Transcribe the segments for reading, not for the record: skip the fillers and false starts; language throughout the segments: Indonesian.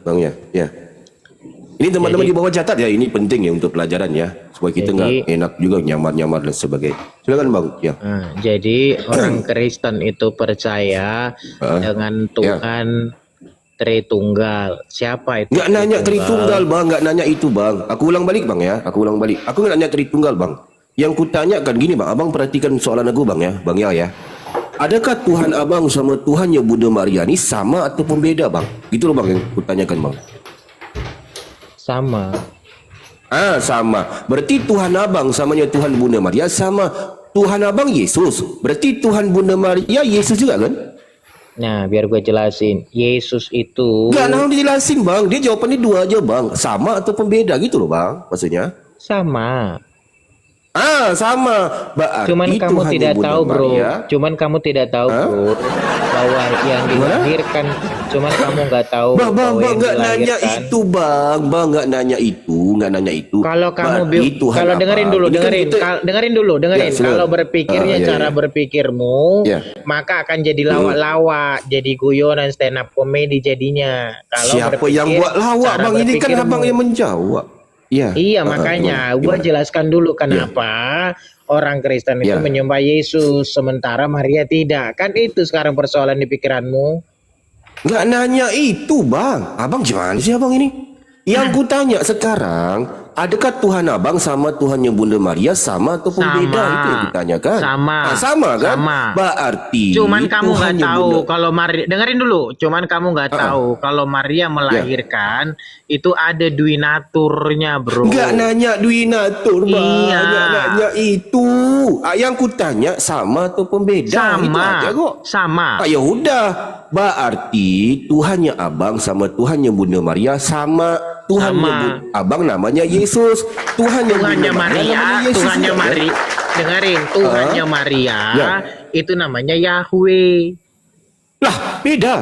Bang ya. Ya. Ini teman-teman di bawah catat ya, ini penting ya untuk pelajaran ya, supaya kita nggak enak juga nyamar-nyamar dan sebagainya. Silakan Bang. Ya. Jadi orang Kristen itu percaya dengan Tuhan Tritunggal. Siapa itu? Nggak nanya Tritunggal Bang, nggak nanya itu Bang. Aku ulang balik Bang ya, aku ulang balik. Aku nggak nanya Tritunggal Bang. Yang kutanyakan gini Bang, Abang perhatikan soalan aku Bang ya, Bang ya. Adakah Tuhan Abang sama Tuhannya Bunda Maria ini sama atau beda Bang? Gitu loh Bang yang kutanyakan Bang. Sama. Sama. Berarti Tuhan Abang samanya Tuhan Bunda Maria sama. Tuhan Abang Yesus. Berarti Tuhan Bunda Maria Yesus juga kan? Nah, biar gue jelasin. Yesus itu... Nggak, nah dijelasin Bang. Dia jawabannya dua aja Bang. Sama atau beda gitu loh Bang. Maksudnya? Sama. Sama. Berarti Cuman kamu Tuhan tidak Bunda tahu bro. Maria. Cuman kamu tidak tahu bro. Bahwa yang dilahirkan. Cuman kamu nggak tahu. Bang nggak nanya itu Bang. Bang nggak nanya itu. Kalau kamu kalau dengerin dulu. Ya, kalau berpikirnya cara berpikirmu, maka akan jadi lawak-lawak, jadi guyonan stand up comedy jadinya. Kalau siapa yang buat lawak Bang? Ini kan Abang yang menjawab. Iya, makanya gua jelaskan dulu kenapa orang Kristen itu menyembah Yesus sementara Maria tidak. Kan itu sekarang persoalan di pikiranmu. Nggak nanya itu Bang. Abang gimana sih Abang ini? Yang kutanya sekarang, adakah Tuhan Abang sama Tuhannya Bunda Maria sama atau beda? Itu yang ditanyakan. Sama kan? Sama. Berarti cuman kamu nggak tahu kalau Maria, dengerin dulu. Cuman kamu nggak tahu kalau Maria melahirkan itu ada duinaturnya bro. Nggak nanya duinatur Bang. Nggak nanya itu. Yang kutanya sama atau beda? Sama. Itu aja kok. Sama. Ya udah. Berarti Tuhannya Abang sama Tuhannya Bunda Maria sama. Tuhannya Abang namanya Yesus. Tuhannya Maria, Tuhannya Maria. Dengerin, Tuhannya Maria itu namanya Yahweh. Lah, beda.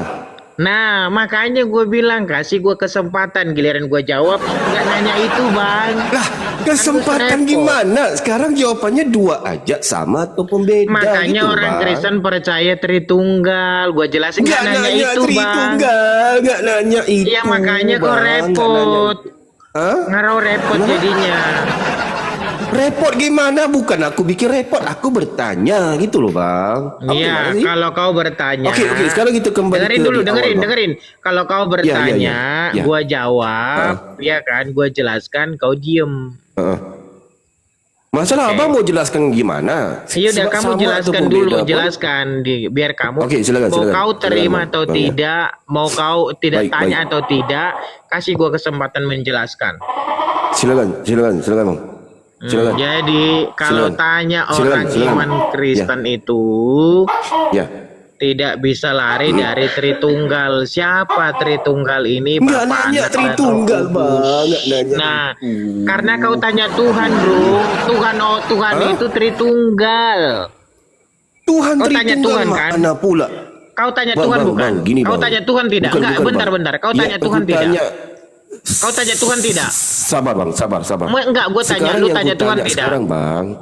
Nah, makanya gue bilang kasih gue kesempatan, giliran gue jawab nggak nanya itu Bang. Lah, kesempatan gimana? Sekarang jawabannya dua aja sama atau beda. Makanya gitu, orang Bang. Kristen percaya Tritunggal. Gue jelasin nggak nanya itu Tritunggal, Bang. Nggak nanya itu. Iya makanya kok repot. Ngaruh repot jadinya. Repot gimana? Bukan aku bikin repot, aku bertanya gitu loh Bang. Iya, kalau kau bertanya. Oke, sekarang kita kembali dengerin. Kalau kau bertanya, gua jawab, ya kan, gua jelaskan, kau diem. Masalah Abang mau jelaskan gimana? Iya udah kamu jelaskan dulu, biar kamu silakan, mau kau terima atau tidak, mau kau tidak tanya atau tidak, kasih gua kesempatan menjelaskan. Silakan Bang. Jadi kalau tanya orang iman Kristen itu tidak bisa lari dari Tritunggal. Siapa Tritunggal ini? Nggak nanya Tritunggal Bang. Nah, karena kau tanya Tuhan bro, Tuhan itu Tritunggal. Tuhan kau Tritunggal tanya Tuhan kan? Mana pula? Kau tanya Tuhan bukan? Kau tanya Tuhan tidak? Enggak, bentar. Kau tanya Tuhan tidak? Kau tanya Tuhan tidak? Sabar Bang, sabar. Enggak, gue tanya, lu tanya Tuhan tidak? Sekarang Bang.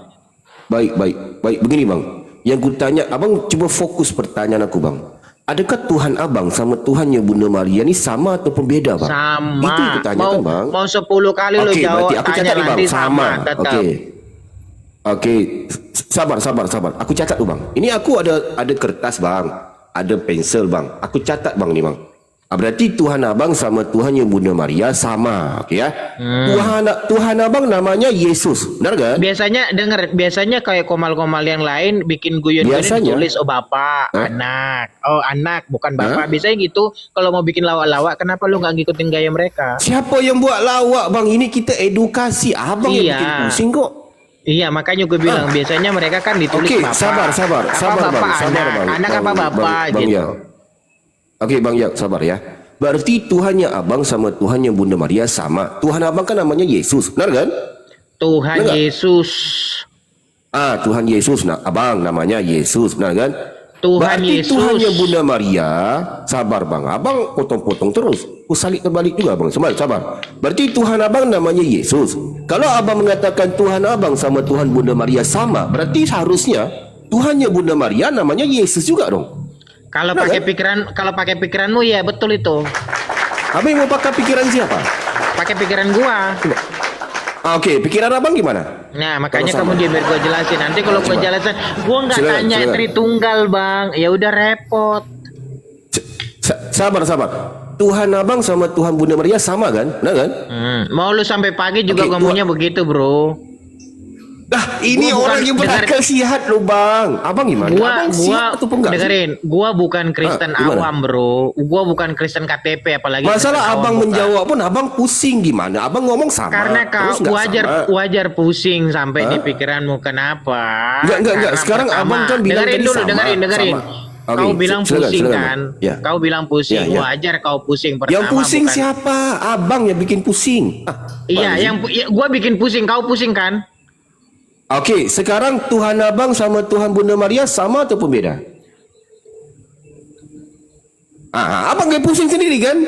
Baik. Begini Bang. Yang gue tanya, Abang coba fokus pertanyaan aku Bang. Adakah Tuhan Abang sama Tuhannya Bunda Maria ini sama atau beda Bang? Sama. Itu yang kutanyakan Bang. Mau 10 kali lu jawab, aku tanya catat nanti Bang. Sama. tetap. Oke. Sabar. Aku catat tuh Bang. Ini aku ada kertas Bang. Ada pensil Bang. Aku catat Bang nih Bang. Berarti Tuhan Abang sama Tuhannya Bunda Maria sama, oke ya? Tuhan Abang namanya Yesus, benar kan? Biasanya kayak komal-komal yang lain bikin guyon tulis bapak, anak, bukan bapak. Biasanya gitu. Kalau mau bikin lawak-lawak, kenapa lu nggak ngikutin gaya mereka? Siapa yang buat lawak Bang? Ini kita edukasi. Abang yang bikin pusing kok. Iya, makanya gue bilang biasanya mereka kan ditulis bapak. Sabar Bang. Anak apa bapak gitu. Oke Bang Ya, sabar ya. Berarti Tuhannya Abang sama Tuhannya Bunda Maria sama. Tuhan Abang kan namanya Yesus, benar kan? Tuhan Yesus. Tuhan Yesus, Abang namanya Yesus, benar kan? Tuhan Yesus. Tuhannya Bunda Maria, sabar Bang. Abang potong-potong terus. Salib terbalik juga Bang. Sabar. Berarti Tuhan Abang namanya Yesus. Kalau Abang mengatakan Tuhan Abang sama Tuhan Bunda Maria sama, berarti seharusnya Tuhannya Bunda Maria namanya Yesus juga dong. Kalau pakai pikiranmu ya betul itu. Abang mau pakai pikiran siapa? Pakai pikiran gua. Oke, pikiran abang gimana? Nah, makanya Kalau kamu sama. dia biar gua jelasin. Nanti kalau gua Coba. jelasin, gua nggak Silakan, tanya silakan. Tritunggal, Bang. Ya udah repot. Sabar. Tuhan abang sama Tuhan Bunda Maria sama kan? Benar kan? Mau lu sampai pagi juga Oke, ngomongnya begitu, Bro. Ini Gua orang bukan- yang berakal sehat loh bang. Abang gimana? Abang sihat atau enggak? dengerin, gua bukan Kristen gimana? awam, Bro. Gua bukan Kristen KTP apalagi Masalah Kristen abang awam, bukan. menjawab pun abang pusing gimana? Abang ngomong sama. Karena terus kau nggak sama. wajar pusing sampai di pikiranmu kenapa? Enggak. Karena Sekarang pertama, abang kan bilang dengerin tadi dulu, sama, dengerin. sama. Oke, Kau bilang silakan, pusing silakan, kan? Bang. Ya. Kau bilang pusing, Ya. wajar kau pusing pertama. Yang pusing bukan. siapa? Abang yang bikin pusing. Iya, gua bikin pusing, kau pusing kan? Oke, sekarang Tuhan abang sama Tuhan Bunda Maria sama ataupun beda? Abang kayak pusing sendiri kan?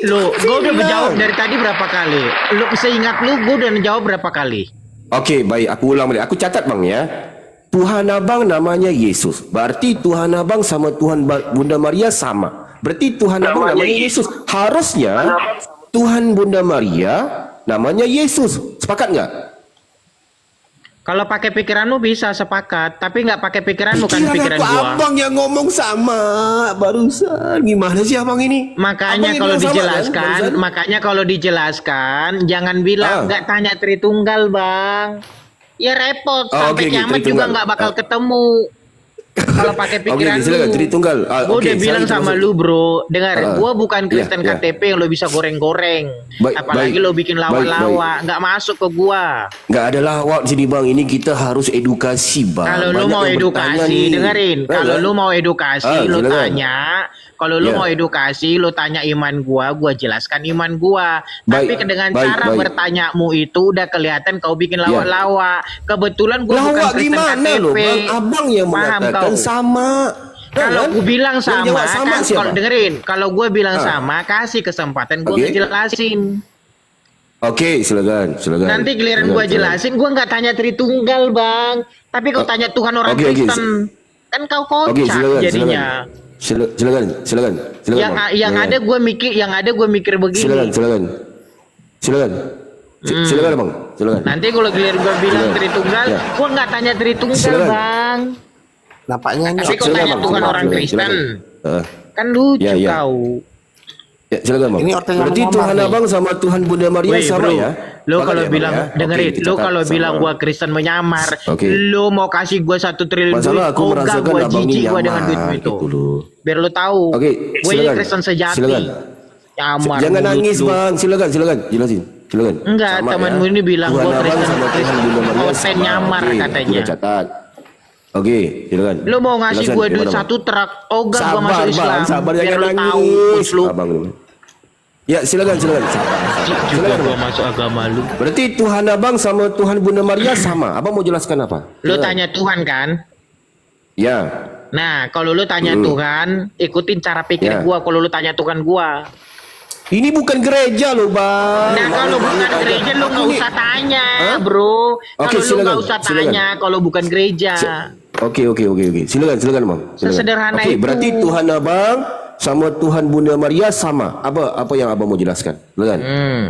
Lu, gua udah menjawab dari tadi berapa kali? Lu seingat lu, gua udah menjawab berapa kali? Oke, baik. Aku ulang balik. Aku catat bang ya. Tuhan abang namanya Yesus. Berarti Tuhan abang sama Tuhan Bunda Maria sama. Berarti Tuhan abang namanya Yesus. Harusnya Tuhan Bunda Maria namanya Yesus. Sepakat nggak? Kalau pakai pikiranmu bisa sepakat, tapi nggak pakai pikiran bukan pikiran aku, gua. abang yang ngomong sama barusan. Gimana sih abang ini? Makanya Abang kalau yang bilang sama, dijelaskan, kan, makanya kalau dijelaskan, jangan bilang nggak tanya Tritunggal, Bang. Ya repot, sampai kiamat juga nggak bakal ketemu. Kalau pakai pikiran silakan, Tritunggal. Gue udah bilang sama lu, Bro. Dengar, gue bukan Kristen ya. KTP yang lo bisa goreng-goreng. Apalagi lo bikin lawak-lawak, nggak masuk ke gua. Nggak ada lawak di sini bang. Ini kita harus edukasi bang. Kalau lu Banyak mau yang bertanya edukasi, nih. dengerin. Kalau lu mau edukasi, lu silakan. tanya. Kalau lu mau edukasi, lu tanya iman gua jelaskan iman gua. Tapi dengan cara bertanyamu itu udah kelihatan kau bikin lawak-lawak. Kebetulan gua bukan Kristen gimana KTP. Loh, bang? Abang yang Paham mengatakan kau? sama. Kalau gue bilang sama, kan siapa? kalau dengerin, kalau gue bilang sama, kasih kesempatan gue ngejelasin. Oke, silakan. Nanti giliran gue jelasin, gue nggak tanya Tritunggal, Bang. Tapi kau tanya Tuhan orang Kristen, kan kau kocak jadinya. Silakan. Yang ada gue mikir begini. Silakan. Silakan bang. Silakan. Nanti kalau giliran gue bilang Tritunggal, gue nggak tanya Tritunggal, Bang. Nampaknya Tapi kau tanya Tuhan orang Kristen, kan lucu kau. Ya, silakan bang. Ini orangnya Berarti ngomong, Tuhan abang sama Tuhan Bunda Maria sama bro, ya? Lo Sepakat kalau ya, bilang Bang, ya? dengerin, Oke, lo kita kalau sama. bilang gua Kristen menyamar, lo mau kasih gua 1 triliun duit, Masalah aku merasakan gua abang ini jijik gua dengan nyamar duit itu. gitu loh. Biar lo tahu, Oke, gue ini silakan. Kristen sejati. Silakan. Nyamar. Jangan mulut nangis lu. bang, silakan, jelasin. Silakan. Enggak, Sama temanmu ini bilang Tuhan gua abang Kristen, sama Tuhan Bunda Maria Kristen sama. nyamar Oke, katanya. Udah catat. Oke, silakan. Lo mau ngasih Jelasan, gua duit gimana, Bang? 1 truk, ogah gua masuk Bang, Islam. sabar, biar jangan lo tahu, nangis. lu. Abang dulu. Ya, silakan. Juga Silakan. gua masuk agama lu. Berarti Tuhan abang sama Tuhan Bunda Maria sama. Abang mau jelaskan apa? Lo Silakan. tanya Tuhan kan? Ya. Nah, kalau lu tanya Tuhan, ikutin cara pikir Ya. gua. Kalau lu tanya Tuhan gua. Ini bukan gereja loh, Bang. Nah, kalau bukan gereja lu nggak usah tanya, bro. Oke, Kalau lu nggak usah tanya, kalau bukan gereja. Oke. Silakan, Bang. Silakan. Sesederhana Oke, itu. berarti Tuhan abang sama Tuhan Bunda Maria sama. Apa yang abang mau jelaskan? Silakan.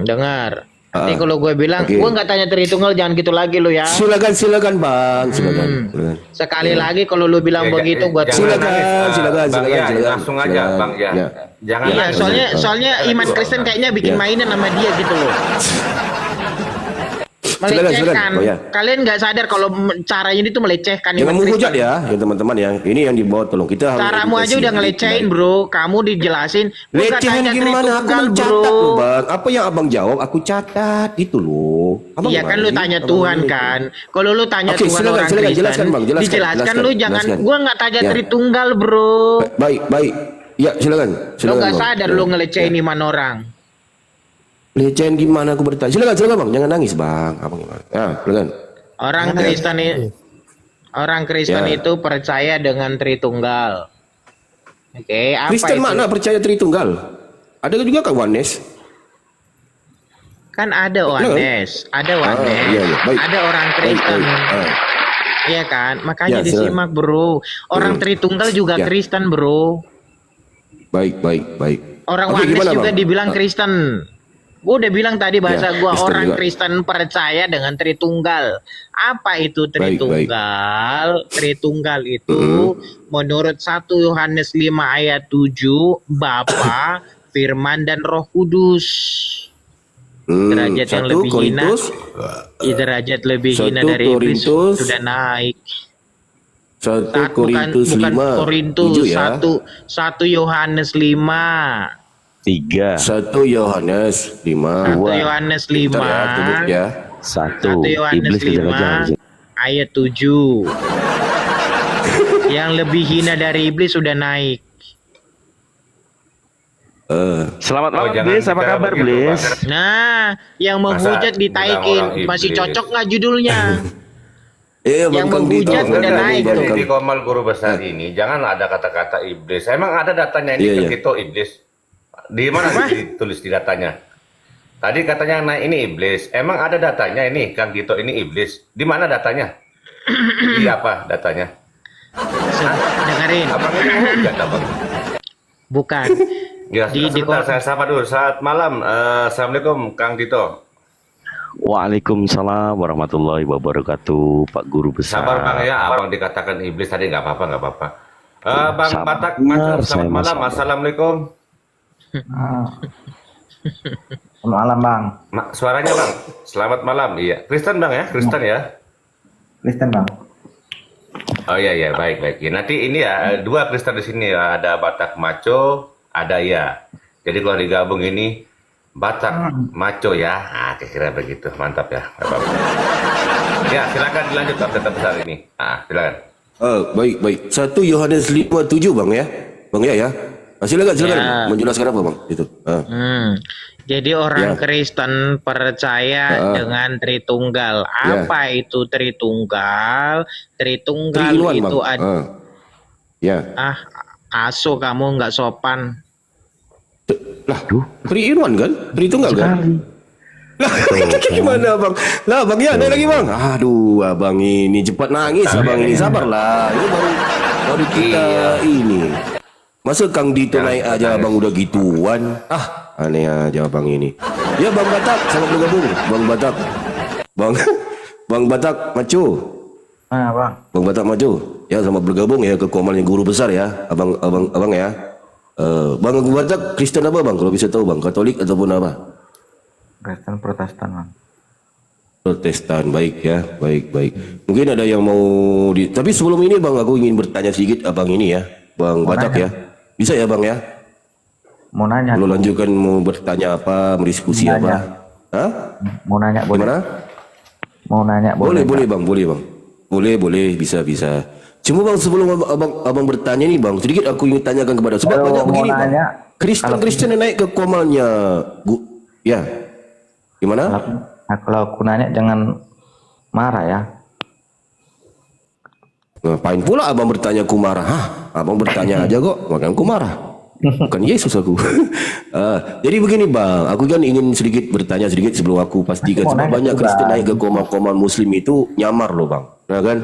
Dengar. Nanti kalau gue bilang, Oke. gue nggak tanya Tritunggal, jangan gitu lagi lu ya. Silakan, Bang. Silakan. Sekali lagi kalau lu bilang begitu, gue Silakan. Silakan. Langsung aja, Bang ya. Jangan Iya, nangis. soalnya iman Kristen kayaknya bikin mainan sama dia gitu loh. Melecehkan. Oh, ya. Kalian nggak sadar kalau caranya itu melecehkan Jangan iman menghujat Kristen. ya teman-teman ya. Ini yang dibawa tolong kita harus Caramu aja edukasi. udah ngelecehin, bro. Kamu dijelasin. Gua nggak Lecehan tanya gimana? Aku Tritunggal, mencatat loh, Bang. Apa yang abang jawab aku catat gitu loh. Abang Iya kan gimana lu sih? tanya Abang Tuhan ini. kan. Kalau lu tanya Oke, Tuhan silakan, orang silakan. Kristen, Jelaskan, Bang. Jelaskan, dijelaskan jelaskan, lu jangan. jelaskan. Gua nggak tanya Ya. Tritunggal, bro. Baik. Ya, silakan. Lu nggak Bang. sadar Ya. lu ngelecehin iman orang. Lecehan gimana aku bertanya? Silakan, Bang. Jangan nangis, Bang. Abang gimana? Ya, silakan. Orang Kristen Ya. itu percaya dengan Tritunggal. Oke, apa Kristen itu? mana percaya Tritunggal? Ada juga kan Oneness? Kan ada Oneness, ada Oneness, iya. Baik. ada orang Kristen. Iya kan? Makanya Ya, disimak, bro. Orang Tritunggal juga Ya. Kristen, bro. Baik. Orang Oke, Wanes gimana, juga Bang? dibilang Kristen. Gua udah bilang tadi bahasa Ya, gua Kristen orang juga. Kristen percaya dengan Tritunggal. Apa itu Baik, baik. Tritunggal? Tritunggal itu menurut 1 Yohanes 5 ayat 7 Bapa, Firman dan Roh Kudus. Derajat yang 1 lebih hina, Korintus, derajat lebih 1 hina dari iblis Korintus, sudah naik. 1 Bukan Korintus 5, Korintus 7 ya. 1 Yohanes 5. 3, 1 Yohanes 5. 1 Yohanes 5. Bentar ya, tunggu ya. 1. 1 Yohanes Iblis 5 kejar-kejar. ayat 7. Yang lebih hina dari iblis sudah naik. Selamat Oh, malam, jangan Blis. Apa bicara kabar, begitu, Blis? Bang. Nah, yang Masa menghujat bilang ditaikin. orang Masih iblis. cocok nggak judulnya? Yang menghujat udah naik tuh. Di Komal Guru Besar ini janganlah ada kata-kata iblis. Emang ada datanya ini Iya, kan iya. gitu iblis. Di mana ditulis di datanya? Tadi katanya naik ini iblis. Emang ada datanya ini Kang Gito ini iblis. Di mana datanya? Di apa datanya? Dengerin. Abang ini menghujat abang. Bukan. Ya, sebentar saya sapa dulu. Saat malam. Assalamualaikum Kang Gito. Waalaikumsalam warahmatullahi wabarakatuh, Pak Guru Besar. Sabar Bang ya, abang dikatakan iblis tadi nggak apa-apa, nggak apa-apa. Bang Sabar, Batak, saya selamat malam, sabar. assalamualaikum. Selamat malam Bang. Suaranya Bang, selamat malam, iya. Kristen Bang ya, Kristen ya. Kristen Bang. Oh iya iya, baik baik. Ya, nanti ini ya dua Kristen di sini, ada Batak Maco, ada ya. Jadi kalau digabung ini Batak Maco ya, kira-kira begitu, mantap ya. Nggak apa-apa. Ya silakan dilanjut Bapak besar ini. Silakan. Baik, baik. 1 Yohanes 5:7 Bang ya. Bang ya. Silakan Ya. menjelaskan apa Bang? Itu. Jadi orang Ya. Kristen percaya dengan Tritunggal. Apa itu Tritunggal? Tritunggal Three in one, itu Bang. Ya. aso kamu nggak sopan. Lah, 3 in 1 kan? Tritunggal kan? Lah, gimana Bang? Lah Bang ya, ada lagi Bang. Aduh, Abang ini cepat nangis Abang ini, sabarlah. Ini baru kita ini. Masa Kang Dito naik aja Abang udah gituan. Aneh aja Abang ini. Ya Bang Batak, selamat bergabung. Bang Batak. Bang Batak Maco. Bang. Bang Batak Maco. Ya selamat bergabung ya ke Komalnya Guru Besar ya. Abang ya. Bang Batak Kristen apa Bang? Kalau bisa tahu Bang, Katolik ataupun apa? Kristen Protestan Bang. Protestan, baik ya, baik. Mungkin ada yang mau tapi sebelum ini Bang, aku ingin bertanya sedikit Abang ini ya, Bang Batak ya. Bisa ya Bang ya? Mau nanya. Kalau lanjutkan mau bertanya apa, berdiskusi apa? Hah? Mau nanya boleh? Gimana? Mau nanya Boleh boleh? Bang, boleh Bang. Boleh, bisa. Cuma Bang, sebelum abang bertanya nih Bang, sedikit aku ingin tanyakan kepada sebab Kalau banyak mau begini Bang. nanya, Kristen yang naik ke Komalnya, ya. Gimana? Kalau aku nanya jangan marah ya. Ngapain pula abang bertanya aku marah? Abang bertanya aja kok, makanya aku marah. Bukan Yesus aku. Jadi begini Bang, aku kan ingin sedikit bertanya sedikit sebelum aku pastikan. Sebab banyak Kristen naik ke Komal Muslim itu nyamar loh Bang. Nah kan?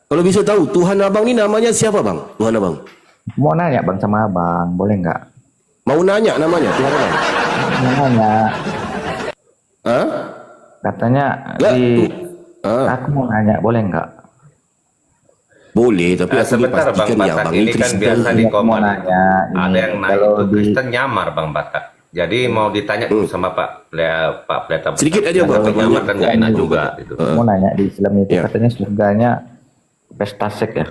Kalau bisa tahu Tuhan Abang ini namanya siapa Bang? Tuhan Abang. Mau nanya Bang sama Abang, boleh nggak? Mau nanya namanya Tuhan Abang? Mau nanya. Katanya Lah, aku mau nanya, boleh nggak? Boleh, tapi aku Sebentar Bang pastikan ya Batak, Bang ini kan Kristen. biasa di Mau Komal. nanya. Ada yang naik Kalau itu di- Kristen nyamar Bang Batak. Jadi mau ditanya dulu sama Pak Pendeta. Sedikit aja, Bang. Kalau nyamar kan nggak enak juga gitu. Mau nanya di Islam itu Ya. katanya surganya pesta seks ya.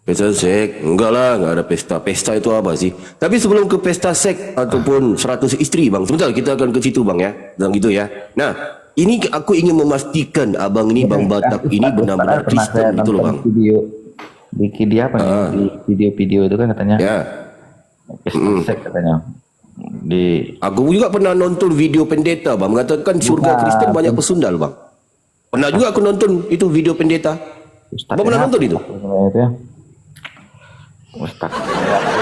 Pesta seks? Enggak lah, enggak ada pesta. Pesta itu apa sih? Tapi sebelum ke pesta seks ataupun 100 istri Bang, sebentar kita akan ke situ Bang ya. Dan gitu ya. Nah, ini aku ingin memastikan Abang ini Bang Batak ini benar-benar Pernah saya Kristen gitu loh nonton Bang. di video apa nih? Di video-video itu kan katanya Ya. pesta seks katanya. Di Aku juga pernah nonton video pendeta Bang, mengatakan surga Kristen banyak pesundal Bang. Pernah juga aku nonton itu video pendeta. Ustaz Abang pernah nonton itu? Itu ya. Ustaz.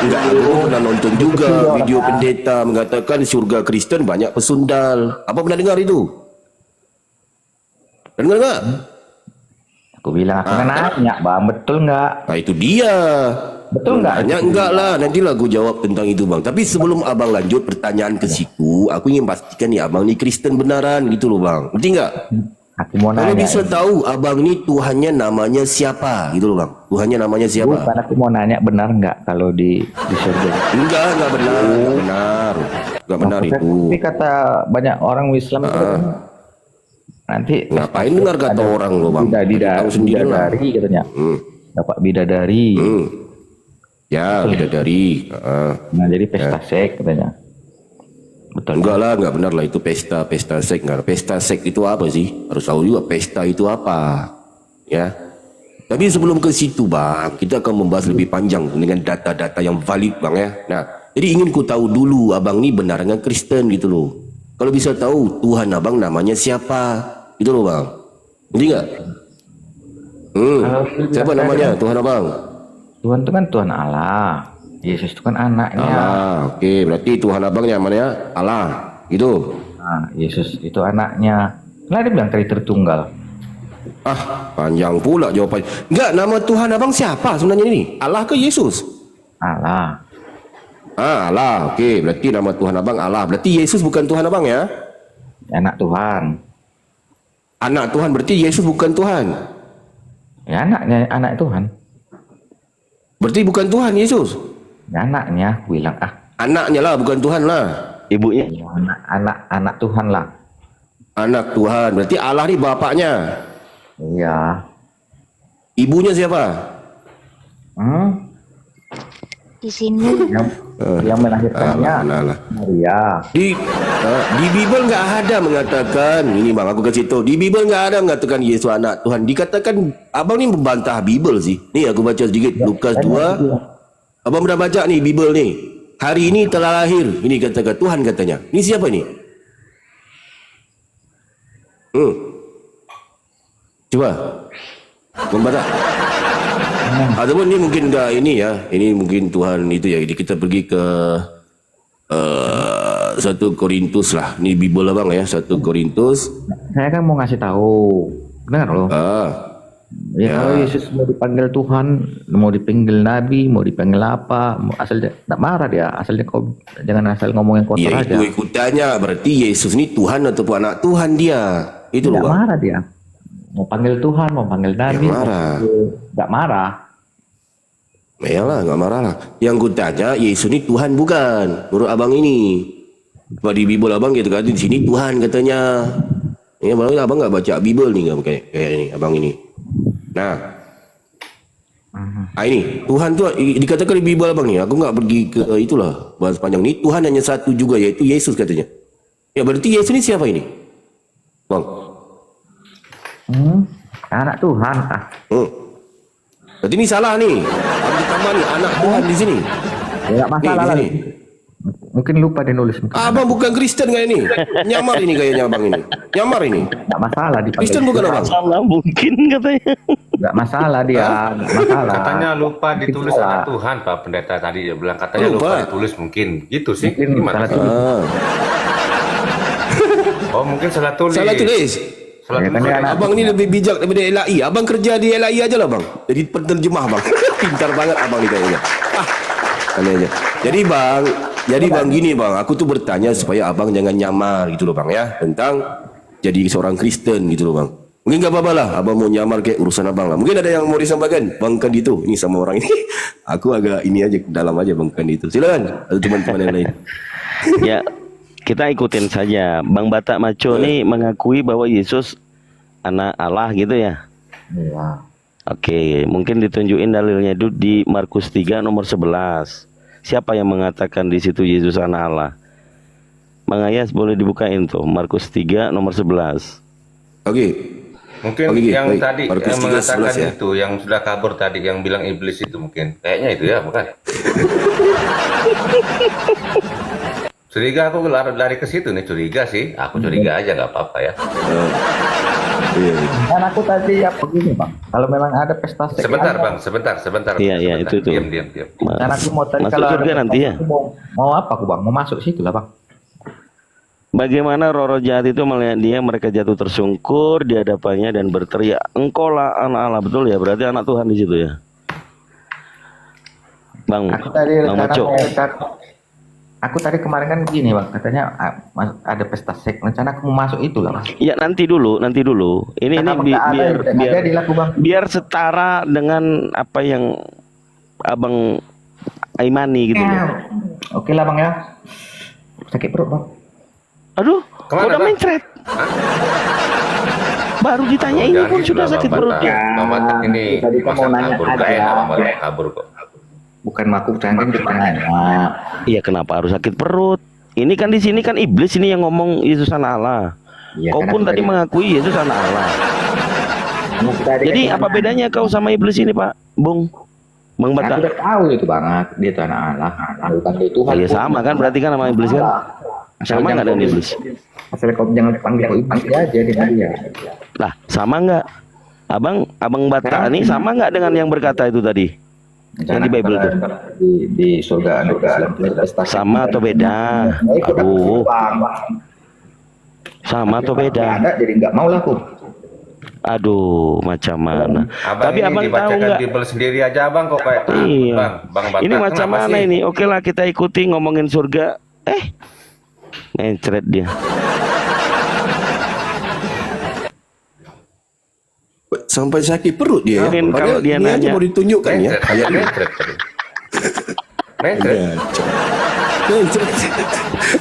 Enggak, aku pernah nonton juga video pendeta mengatakan surga Kristen banyak pesundal. Apa pernah dengar itu? Pernah dengar enggak? Aku bilang aku kan nanya, Bang, betul nggak? Nah itu dia. Betul nggak? Tanya enggak lah, nantilah aku jawab tentang itu bang. Tapi sebelum abang lanjut pertanyaan ke situ, aku ingin pastikan nih abang ni Kristen benaran gitu loh bang. Ngerti enggak? Aku mau Kalau nanya. bisa tahu abang ni Tuhannya namanya siapa gitu loh bang. Tuhannya namanya siapa? Bukan, aku mau nanya benar nggak kalau di surga? Enggak benar, enggak benar. Enggak benar itu. Tapi kata banyak orang Islam itu kan, nanti Ngapain dengar kata orang lo bang? Tahu sendiri lah. bidadari katanya. Dapat bidadari. Ya, bidadari. Nah, jadi pesta seks katanya. Betul. Enggak lah, enggak benar lah itu pesta seks. Enggak. Pesta seks itu apa sih? Harus tahu juga pesta itu apa. Ya. Tapi sebelum ke situ bang, kita akan membahas lebih panjang dengan data-data yang valid bang ya. Nah, jadi ingin ku tahu dulu abang ni benar dengan Kristen gitu loh. Kalau bisa tahu Tuhan abang namanya siapa gitu loh bang. Ngerti enggak? Siapa namanya Tuhan abang? Tuhan itu kan Tuhan Allah. Yesus itu kan anaknya. Oke, berarti Tuhan abangnya namanya Allah gitu. Nah, Yesus itu anaknya. Nah, dia bilang Tritunggal. Panjang pula jawabannya. Enggak, nama Tuhan abang siapa sebenarnya ini? Allah ke Yesus? Allah. Allah. Oke, berarti nama Tuhan abang Allah. Berarti Yesus bukan Tuhan abang ya? Anak Tuhan. Anak Tuhan berarti Yesus bukan Tuhan. Ya, anak Tuhan. Berarti bukan Tuhan Yesus. Ya, anaknya, aku bilang Anaknya lah, bukan Tuhan lah. Ibunya. ya, anak Tuhan lah. Anak Tuhan. Berarti Allah ni bapaknya. Iya. Ibunya siapa? Di sini Yang melahirkannya Alah. Maria. Di Bible nggak ada mengatakan ini bang, aku kasih tahu di Bible nggak ada mengatakan Yesus anak Tuhan. Dikatakan abang ni membantah Bible sih. Nih aku baca sedikit Lukas 2. Abang pernah baca nih Bible nih. Hari ini telah lahir. Ini katakan Tuhan katanya. Ini siapa ini? Coba membaca. Ataupun ini mungkin enggak ini ya. Ini mungkin Tuhan itu ya. Jadi kita pergi ke 1 Korintus lah. Ini Bible abang ya, 1 Korintus. Saya kan mau ngasih tahu. Benar loh. Ya, kalau Yesus mau dipanggil Tuhan, mau dipanggil Nabi, mau dipanggil apa, asal dia tak marah dia, jangan asal ngomong yang kotor Ya aja. itu ikutannya. Berarti Yesus ini Tuhan ataupun anak Tuhan dia. Itu Tidak loh bang. marah dia. Mau panggil Tuhan, mau panggil Nabi, marah. tidak marah. Iyalah, nggak marah lah. Yang ku tanya, Yesus ini Tuhan bukan? Menurut abang ini. Sebab di Bible abang gitu kan, di sini Tuhan katanya. Ya, abang nggak baca Bible nih, nggak kayak ini, abang ini. Nah, ini Tuhan tuh dikatakan di Bible abang nih. Aku nggak pergi ke itulah bahas panjang nih. Tuhan hanya satu juga, yaitu Yesus katanya. Ya berarti Yesus ini siapa ini, bang? Anak Tuhan. Berarti ini salah nih. Harus ditambah nih anak Tuhan di sini. Ya, masalah lah. Nih, di sini. Mungkin lupa dia nulis. Abang bukan Kristen kayak ini. Nyamar ini kayaknya abang ini. Nyamar ini. Tidak masalah dipanggil. Kristen bukan abang. Salah mungkin katanya. Tidak masalah dia. Tidak masalah. Katanya lupa ditulis salah. anak Tuhan, Pak Pendeta tadi dia bilang katanya Lupa. lupa ditulis mungkin. Gitu sih. Mungkin Gimana salah sih? tulis. Oh, mungkin salah tulis. Salah tulis. Salah Ya, tulis. kan dia anak- Abang ini lebih bijak daripada LAI. Abang kerja di LAI aja lah bang. Jadi penerjemah bang. Pintar banget abang ni kayaknya. Aneh aja. Jadi bang gini bang. Aku tuh bertanya supaya abang jangan nyamar gitu loh bang ya. Tentang jadi seorang Kristen gitu loh bang. Mungkin gak apa-apa lah. Abang mau nyamar kayak urusan abang lah. Mungkin ada yang mau disampaikan. Bang Kandi itu. Ini sama orang ini. Aku agak ini aja. Dalam aja Bang Kandi itu. Silakan. Ada teman-teman yang lain. Ya, kita ikutin saja. Bang Batak Maco nih mengakui bahwa Yesus anak Allah gitu ya. Iya. Oke, mungkin ditunjukin dalilnya itu di Markus 3 nomor 11. Siapa yang mengatakan di situ Yesus anak Allah? Bang Ayas boleh dibukain tuh Markus 3 nomor 11. Oke. Mungkin Oke, yang baik. tadi Markus yang 3, mengatakan 11 ya. itu, yang sudah kabur tadi, yang bilang iblis itu mungkin. Kayaknya itu ya, bukan? Curiga aku lari ke situ nih, curiga sih. Aku curiga aja nggak apa-apa ya. Iya. Kan aku tadi ya begini bang. Kalau memang ada pesta seks. Sebentar bang, sebentar. Iya, iya, Sebentar. itu. Diam. Dan aku mau tadi Masuk kalau ada surga pesta nanti ya. seks, mau apa aku bang? Mau masuk situ lah bang. Bagaimana roh jahat itu melihat dia, mereka jatuh tersungkur di hadapannya dan berteriak, engkau lah anak Allah. Betul ya, berarti anak Tuhan di situ ya. Aku tadi Bang Maco. Aku tadi kemarin kan gini bang, katanya ada pesta seks, rencana aku mau masuk itu lah. Ya nanti dulu. Ini biar dilaku bang. Biar setara dengan apa yang abang imani gitu loh. Oke lah bang ya. Sakit perut bang. Aduh, Kemana, udah Bang? mencret. Baru ditanya ini pun sudah sakit perut ya. Bang Batak ini Tadi kan mau masa nanya kabur, ada. gak enak Bang Batak kabur kok. Bukan maku canggih ditanya. Iya, kenapa harus sakit perut? Ini kan di sini kan iblis ini yang ngomong Yesus anak Allah. Iya, Kau karena pun tadi tadi- mengakui Yesus anak Allah. Jadi apa bedanya kau sama iblis ini, Pak Bung? Bang Aku Batak? udah tahu itu banget, dia itu anak Allah, bukan dia Tuhan. Ya sama kan, berarti kan sama iblis kan? Sama nggak dengan iblis? Asal kau jangan panggil aku iblis aja dia. Lah, sama nggak? Abang Batak ini sama nggak dengan yang berkata itu tadi? Yang di Bible tuh. Di surga ada Islam prestasi. Sama atau beda? Aduh, sama atau beda? Ada jadi nggak mau lah aku. Aduh, macam mana? Abang Tapi ini abang tahu dibacakan nggak? Bible sendiri aja Abang kok kayak Iya. Bang Batak. Ini macam kenapa mana sih? ini? Oke lah, kita ikuti ngomongin surga. Mencret dia. Sampai sakit perut dia. Mungkin Ya. kalau dia Ini aja nanya- mau ditunjukkan ya. Mencret, Ayatnya. mencret tadi. Mencret. Mencret.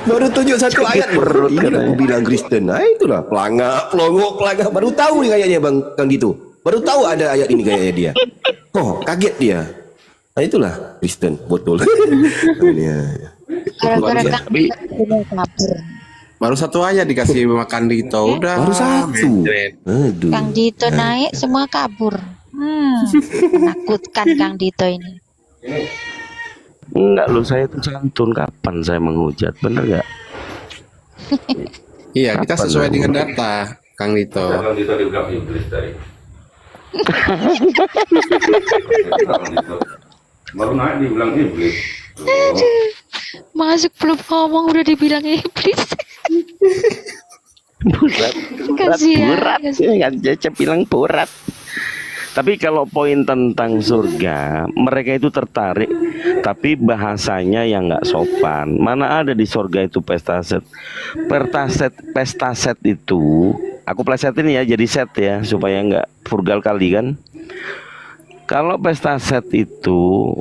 Baru tunjuk satu ayat perut ini katanya. aku bilang Kristen. Itulah pelangak. Baru tahu nih kayaknya Bang Kang gitu. Baru tahu ada ayat ini kayaknya dia. Oh, kaget dia. Nah, itulah Kristen botol. Iya. Gara-gara Iya, Kang tapi- udah kabur. Baru satu aja dikasih makan Dito, udah. Baru satu. mencret. Aduh. Kang Dito naik semua kabur. Menakutkan Kang Dito ini. Enggak loh, saya itu santun. Kapan saya menghujat? Bener nggak? Iya, kita Kapan sesuai lah? dengan data, Kang Dito. Bang Dito dibilang iblis tadi. Baru naik dibilang iblis. Masuk belum ngomong udah dibilang iblis. Kasihan. Berat. Ya, Cecep bilang berat. Tapi kalau poin tentang surga, mereka itu tertarik, tapi bahasanya yang nggak sopan. Mana ada di surga itu pesta set. Pesta set itu, aku plesetin ya jadi set ya, supaya nggak vulgar kali kan. Kalau pesta set itu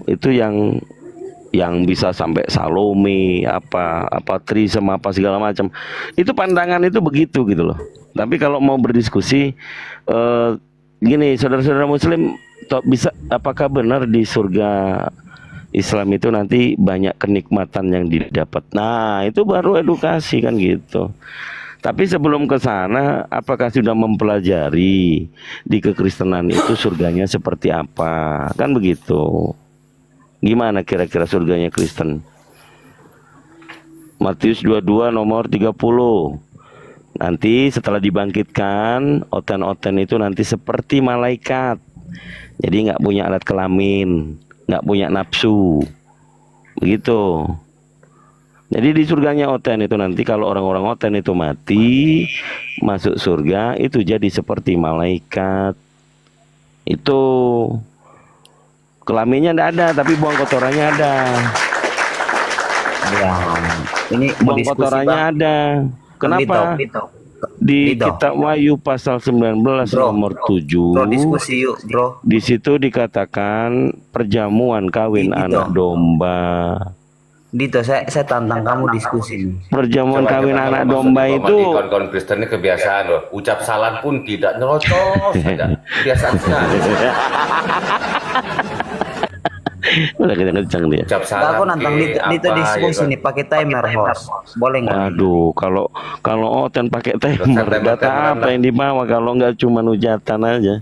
yang bisa sampai Salome, apa Tri sama apa segala macam. Itu pandangan itu begitu gitu loh. Tapi kalau mau berdiskusi gini, saudara-saudara muslim, apakah benar di surga Islam itu nanti banyak kenikmatan yang didapat? Nah, itu baru edukasi kan gitu. Tapi sebelum ke sana, apakah sudah mempelajari di kekristenan itu surganya seperti apa? Kan begitu. Gimana kira-kira surganya Kristen? Matius 22 nomor 30. Nanti setelah dibangkitkan, oten-oten itu nanti seperti malaikat. Jadi nggak punya alat kelamin, nggak punya nafsu. Begitu. Jadi di surganya oten itu nanti kalau orang-orang oten itu mati, masuk surga itu jadi seperti malaikat. Itu kelaminnya enggak ada, tapi buang kotorannya ada. Ya, ini mau Buang diskusi kotorannya Bang. ada. Kenapa? Dito. Di Dito. kitab Wahyu pasal 19 Bro, nomor 7. Bro, diskusi yuk, bro. Di situ dikatakan perjamuan kawin Dito. anak domba. Dito, saya tantang kamu diskusi nih. Perjamuan Coba kawin kita anak kalau domba masuk itu di kawan-kawan Kristen ini kebiasaan loh. Ucap salam pun tidak nyerocos. Ada. Kebiasaan sekali. udah kencang dia. Ucap salam. Aku nantang Dito apa, diskusi ya kan? nih pakai timer host. Boleh nggak? Aduh, kalau oten pakai timer, Timer, data timer apa lah. yang dibawa kalau nggak cuma hujatan aja?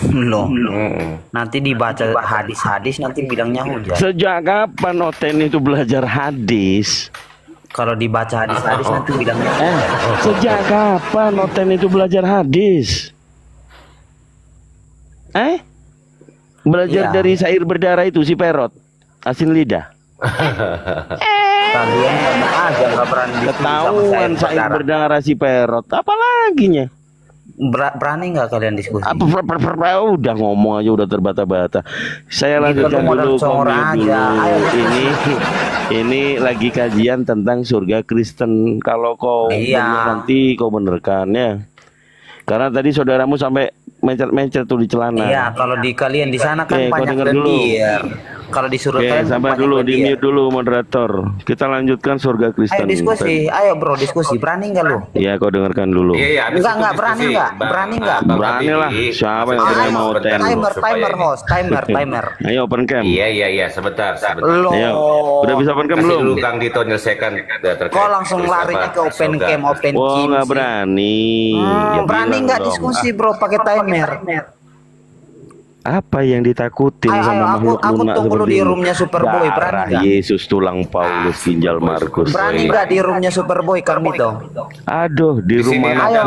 Loh. Mm-mm. Nanti dibaca hadis-hadis nanti bilangnya hujan. Sejak kapan oten itu belajar hadis? Kalau dibaca hadis-hadis nanti bilangnya Sejak kapan oten itu belajar hadis? Belajar Iya. dari syair berdarah itu si Perot, asin lidah. kalian ngomong aja nggak pernah diskusi sama saya Ketahuan syair perkara. berdarah si Perot, apalaginya? Berani nggak kalian diskusi? Udah ngomong aja udah terbata-bata. Saya lanjutkan dulu komen dulu. Ini lagi kajian tentang surga Kristen. Kalau kau bener nanti kau benerkan ya. Karena tadi saudaramu sampai mencet tuh di celana. Iya, kalau di kalian di sana kan kau banyak denger dulu. lendir. Kalau disuruh kalian sabar dulu, di mute dulu moderator. Kita lanjutkan surga Kristen. Ayo diskusi, ayo bro diskusi. Berani nggak lu? Iya, kau dengarkan dulu. Iya, Enggak berani nggak? Berani nggak? Berani lah. Siapa yang berani mau Timer host, timer. Ayo open cam. Iya, sebentar. Ayo, udah bisa open cam Kasih belum? dulu Kang Dito nyelesaikan. Kok langsung larinya ke open cam, open Oh, cam nggak sih? berani. Ya Berani bilang nggak dong. diskusi bro pakai timer? Apa yang ditakutin sama makhluk aku lunak tunggu lu seperti di ini? roomnya Superboy, berani Darah nggak? Yesus, tulang Paulus, ginjal Markus. Berani nggak di roomnya Superboy Kang Dito? Aduh, di Di sini rumah ada.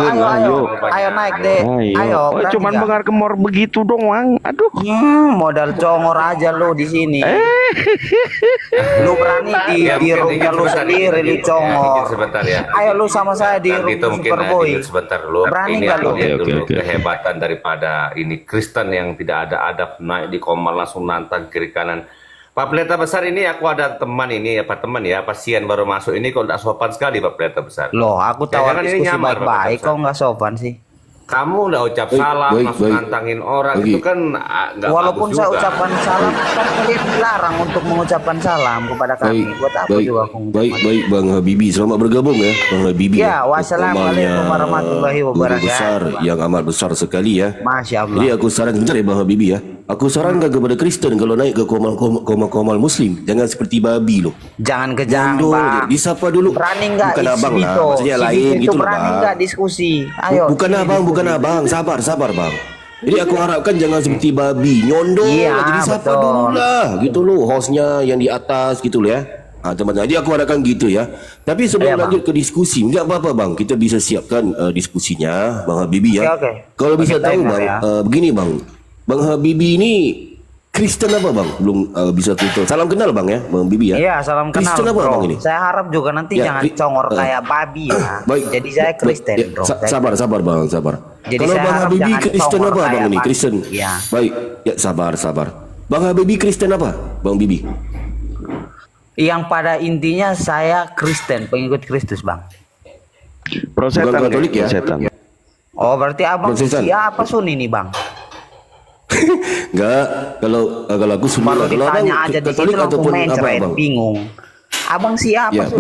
Ayo naik deh. Ayo, berani cuman nggak? bengar kemor begitu doang. Aduh. Modal congor aja lu di sini. Lu berani di roomnya lu sendiri lu congor. Sebentar ya. Ayo lu sama saya di Kang Dito room mungkin Superboy. sebentar dulu. Berani Ini nggak aku lu? lihat dulu Oke. kehebatan daripada ini Kristen yang tidak ada adab, naik di komal langsung nantang kiri kanan. Pak Pendeta Besar, ini aku ada teman ini pasien baru masuk ini kok tidak sopan sekali Pak Pendeta Besar. Loh, aku Jangan tawar ini diskusi nyamar, Pak baik-baik Pendeta kok nggak sopan sih. Kamu udah ucap salam, langsung nantangin orang, itu kan nggak Walaupun bagus saya juga. ucapkan salam, kan kalian dilarang untuk mengucapkan salam kepada kami. Buat apa juga aku baik Bang Habibie, selamat bergabung ya Bang Habibie. Ya, wassalamualaikum warahmatullahi Guru wabarakatuh. besar yang amat besar sekali ya. Masya Allah. Jadi aku saran bentar ya Bang Habibie ya. Aku sarankan kepada Kristen kalau naik ke komal Muslim jangan seperti babi loh. Jangan kejang, Mondor Bang. dia. Disapa dulu. Berani nggak Bukan abang lah, Vito? maksudnya Si lain Vito gitu loh berani Bang. nggak diskusi? Ayo. Bukan abang, sabar Bang. Jadi aku harapkan jangan seperti babi, nyondol Iya, lah. Jadi sapa betul. dulu lah, gitu loh. Hostnya yang di atas gitu loh ya. Teman-teman, jadi aku harapkan gitu ya. Tapi sebelum Iya, lanjut ke diskusi, enggak apa-apa Bang, kita bisa siapkan diskusinya Bang Habibie ya. Oke. Kalau bisa Pakai tahu timer Bang, ya. begini Bang Habibie ini Kristen apa Bang? Belum bisa tutup. Salam kenal Bang ya, Bang Habibie ya. Iya, salam kenal Kristen apa bro. Bang ini? Saya harap juga nanti Ya, jangan Kri- congor kayak babi ya. Baik. Jadi saya Kristen Ya, bro. sabar Bang, sabar. Jadi Kalau saya Bang harap Habibie jangan Kristen congor apa Bang kayak ini? Bang. Kristen. Iya. Baik. Ya sabar. Bang Habibie Kristen apa? Bang Bibi. Yang pada intinya saya Kristen, pengikut Kristus bang. Prosetan Bukan Katolik ya? Prosetan. Oh berarti abang Protestan. siapa Sunni nih bang? Enggak, kalau aku Sunni. Baru Kalau abang ditanya aja di situ Katolik langsung ataupun apa mencret, Bang? bingung. Abang siapa Ya, Sunni?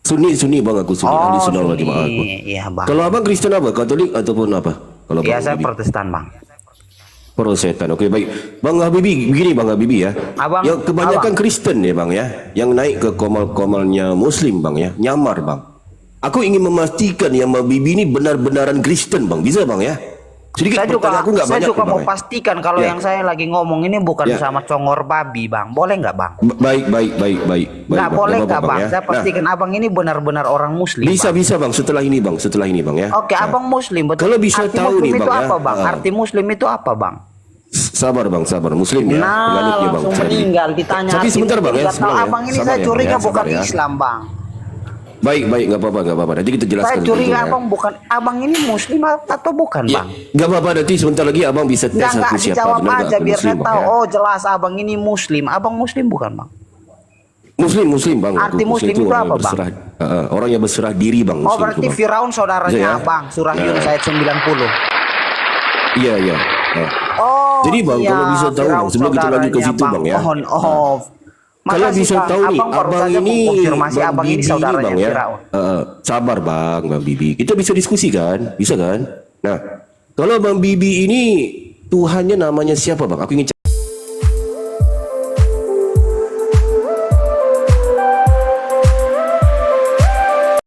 baik. Sunni Bang, aku Sunni. Ahli sunnah wal jamaah aku. Iya bang. Kalau abang Kristen apa? Katolik ataupun apa? Kalau Iya Bang saya Habibie? Protestan bang. Protesan. Oke, baik. Bang Habibie, begini Bang Habibie ya. Abang- yang kebanyakan abang. Kristen ya Bang ya, yang naik ke komal-komalnya Muslim Bang ya, nyamar Bang. Aku ingin memastikan yang Bang Habibie ini benar-benaran Kristen Bang. Bisa Bang ya? Sedikit Saya juga, pertanyaan aku nggak saya banyak juga nih, mau Bang, ya. pastikan kalau Ya. yang saya lagi ngomong ini bukan Ya. sama congor babi bang. Boleh nggak bang? Baik. Nggak boleh nggak bang? ya? Saya pastikan abang ini benar-benar orang Muslim. Bisa Bang. Bang setelah ini Bang ya. Oke, abang Muslim betul. Kalau bisa Arti tahu Muslim nih, itu Bang, ya. apa bang? Arti Muslim itu apa bang? Sabar Muslim ya. Nah, Penganutnya, Bang. langsung Jadi- meninggal ditanya. Tapi arti sebentar Bang ya, Muslim. Nggak tahu, sebentar ya. abang ini Sabar saya ya, curiga Bang, ya, bukan sabar ya. Islam bang. Baik, nggak apa-apa. Nanti kita jelaskan. Saya curiga tentunya. abang bukan. Abang ini Muslim atau bukan Ya, bang? nggak apa-apa, nanti sebentar lagi abang bisa tes Nggak aku siapa. dijawab Benar aja nggak aku biar saya Muslim, tahu. Bang, ya? Oh jelas abang ini Muslim. Abang Muslim bukan bang? Muslim Bang. Arti Muslim itu orang yang apa, Bang? berserah, orang yang berserah diri Bang. Oh Muslim berarti itu, Bang. Firaun saudaranya Bisa, ya? abang. Surah Yunus ayat 90. Iya. Oh Jadi, Bang, iya, kalau bisa tahu, Bang, Firaun sebelum kita lanjut ke saudaranya, situ, Bang, ya. Mohon Kalau Makasih, bisa Bang. tahu nih, abang baru abang saja ini mengkonfirmasi Bang abang ini Bibi saudaranya Bang ya. Firaun. Sabar Bang Bibi. Kita bisa diskusi kan? Bisa kan? Nah, kalau Bang Bibi ini Tuhannya namanya siapa Bang? Aku ingin